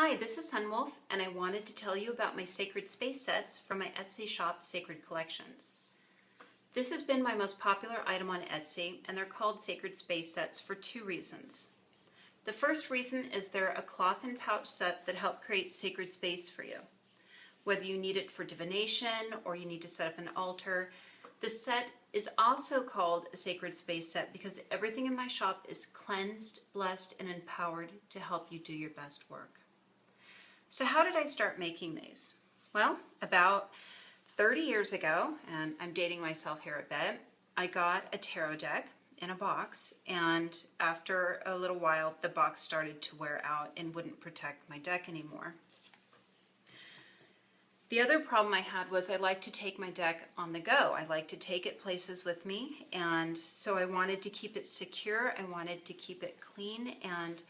Hi, this is Sunwolf, and I wanted to tell you about my sacred space sets from my Etsy shop, Sacred Collections. This has been my most popular item on Etsy, and they're called sacred space sets for two reasons. The first reason is they're a cloth and pouch set that help create sacred space for you. Whether you need it for divination or you need to set up an altar, the set is also called a sacred space set because everything in my shop is cleansed, blessed, and empowered to help you do your best work. So how did I start making these? Well, about 30 years ago, and I'm dating myself here a bit, I got a tarot deck in a box, and after a little while the box started to wear out and wouldn't protect my deck anymore. The other problem I had was I like to take my deck on the go. I like to take it places with me, and so I wanted to keep it secure. I wanted to keep it clean, and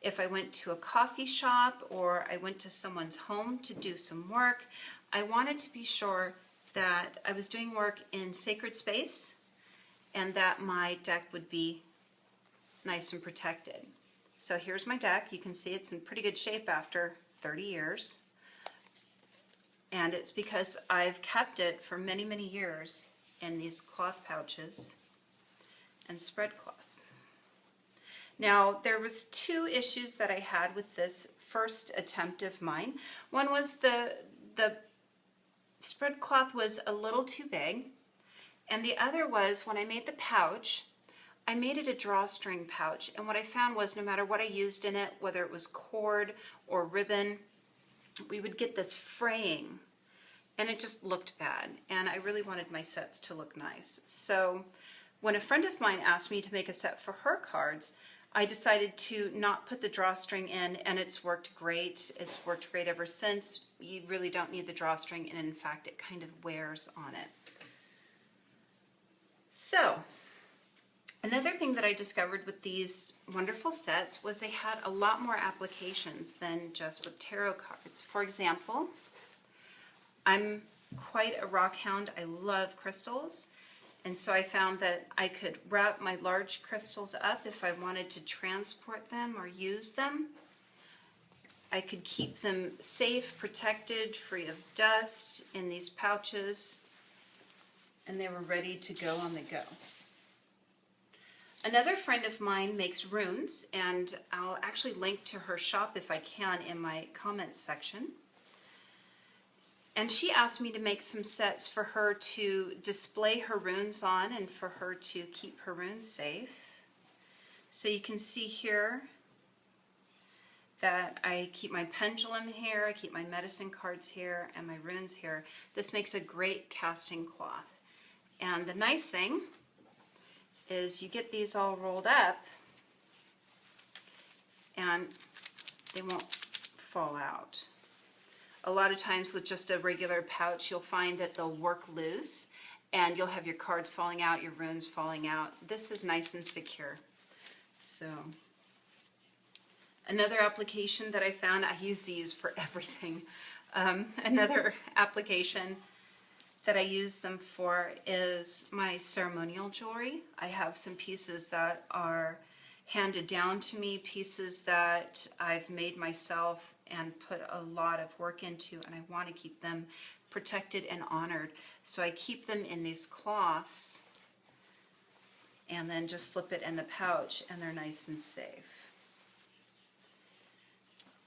if I went to a coffee shop or I went to someone's home to do some work, I wanted to be sure that I was doing work in sacred space and that my deck would be nice and protected. So here's my deck. You can see it's in pretty good shape after 30 years. And it's because I've kept it for many, many years in these cloth pouches and spread cloths. Now, there was two issues that I had with this first attempt of mine. One was the spread cloth was a little too big, and the other was when I made the pouch, I made it a drawstring pouch, and what I found was no matter what I used in it, whether it was cord or ribbon, we would get this fraying, and it just looked bad, and I really wanted my sets to look nice. So when a friend of mine asked me to make a set for her cards, I decided to not put the drawstring in, and it's worked great. It's worked great ever since. You really don't need the drawstring, and in fact it kind of wears on it. So another thing that I discovered with these wonderful sets was they had a lot more applications than just with tarot cards. For example, I'm quite a rock hound. I love crystals. And so I found that I could wrap my large crystals up if I wanted to transport them or use them. I could keep them safe, protected, free of dust in these pouches, and they were ready to go on the go. Another friend of mine makes runes, and I'll actually link to her shop if I can in my comment section. And she asked me to make some sets for her to display her runes on and for her to keep her runes safe. So you can see here that I keep my pendulum here, I keep my medicine cards here, and my runes here. This makes a great casting cloth. And the nice thing is you get these all rolled up and they won't fall out. A lot of times with just a regular pouch, you'll find that they'll work loose and you'll have your cards falling out, your runes falling out. This is nice and secure. So another application that I found, I use these for everything. Another application that I use them for is my ceremonial jewelry. I have some pieces that are handed down to me, pieces that I've made myself and put a lot of work into, and I want to keep them protected and honored. So I keep them in these cloths and then just slip it in the pouch, and they're nice and safe.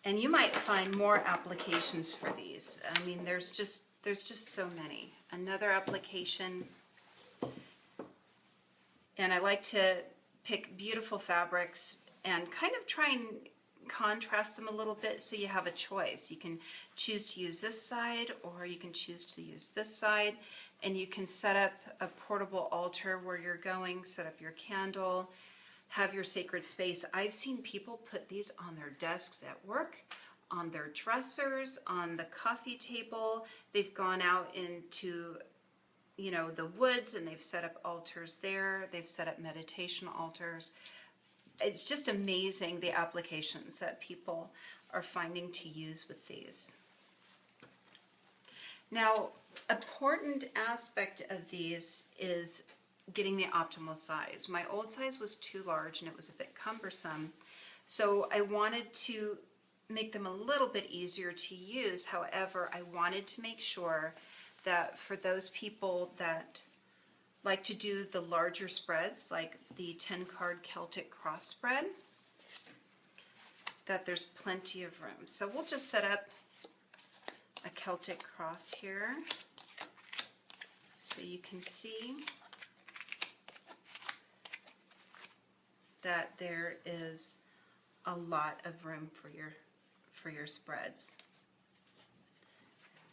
And you might find more applications for these. I mean, there's just so many. Another application, and I like to pick beautiful fabrics and kind of try and contrast them a little bit so you have a choice. You can choose to use this side or you can choose to use this side, and you can set up a portable altar where you're going, set up your candle, have your sacred space. I've seen people put these on their desks at work, on their dressers, on the coffee table. They've gone out into the woods and they've set up altars there. They've set up meditation altars. It's just amazing the applications that people are finding to use with these. Now, an important aspect of these is getting the optimal size. My old size was too large and it was a bit cumbersome. So I wanted to make them a little bit easier to use. However, I wanted to make sure that for those people that like to do the larger spreads, like the 10 card Celtic cross spread, that there's plenty of room. So we'll just set up a Celtic cross here so you can see that there is a lot of room for your spreads.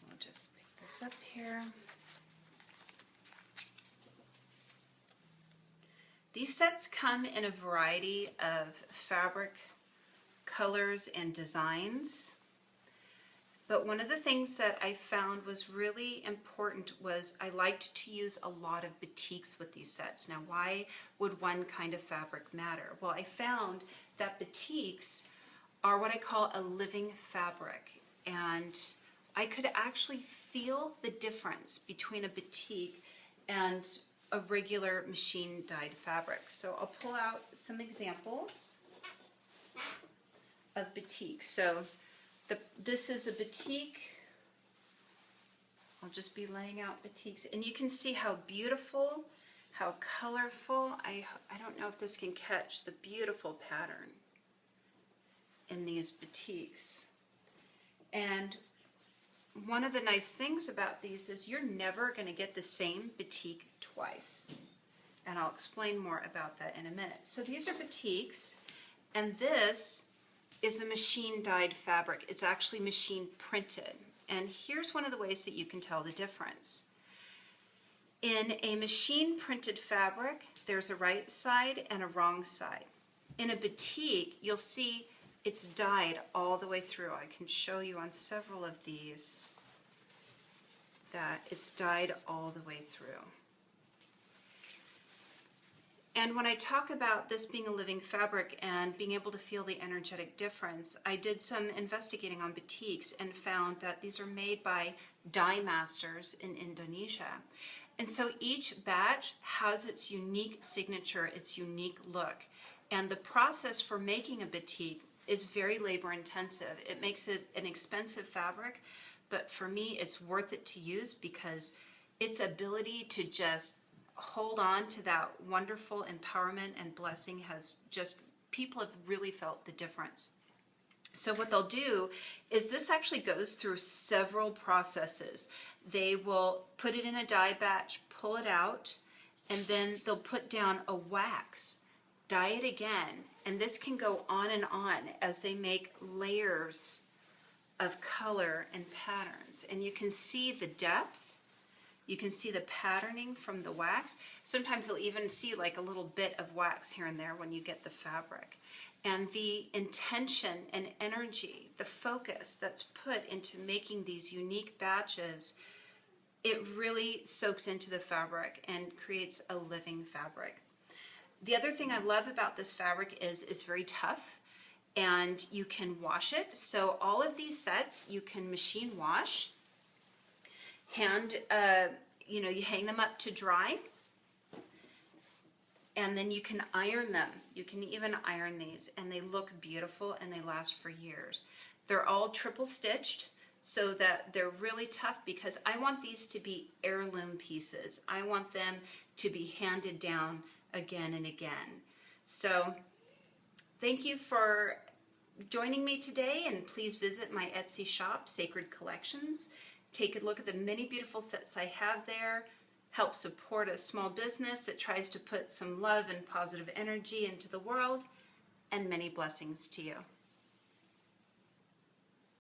We'll just pick this up here. These sets come in a variety of fabric, colors, and designs. But one of the things that I found was really important was I liked to use a lot of batiks with these sets. Now, why would one kind of fabric matter? Well, I found that batiks are what I call a living fabric, and I could actually feel the difference between a batik and a regular machine dyed fabric. So I'll pull out some examples of batiks. So this is a batik. I'll just be laying out batiks, and you can see how beautiful, how colorful. I don't know if this can catch the beautiful pattern in these batiks. And one of the nice things about these is you're never going to get the same batik twice. And I'll explain more about that in a minute. So these are batiks, and this is a machine dyed fabric. It's actually machine printed. And here's one of the ways that you can tell the difference. In a machine printed fabric, there's a right side and a wrong side. In a batik, you'll see it's dyed all the way through. I can show you on several of these that it's dyed all the way through. And when I talk about this being a living fabric and being able to feel the energetic difference, I did some investigating on batiks and found that these are made by dye masters in Indonesia. And so each batch has its unique signature, its unique look. And the process for making a batik is very labor intensive. It makes it an expensive fabric, but for me it's worth it to use because its ability to just hold on to that wonderful empowerment and blessing has just, people have really felt the difference. So what they'll do is this actually goes through several processes. They will put it in a dye batch, pull it out, and then they'll put down a wax, dye it again, and this can go on and on as they make layers of color and patterns. And you can see the depth, you can see the patterning from the wax. Sometimes you'll even see like a little bit of wax here and there when you get the fabric. And the intention and energy, the focus that's put into making these unique batches, it really soaks into the fabric and creates a living fabric. The other thing I love about this fabric is it's very tough and you can wash it. So all of these sets you can machine wash, you hang them up to dry, and then you can iron them. You can even iron these, and they look beautiful and they last for years. They're all triple stitched so that they're really tough because I want these to be heirloom pieces. I want them to be handed down again and again. So thank you for joining me today, and please visit my Etsy shop, Sacred Collections. Take a look at the many beautiful sets I have there. Help support a small business that tries to put some love and positive energy into the world, and many blessings to you.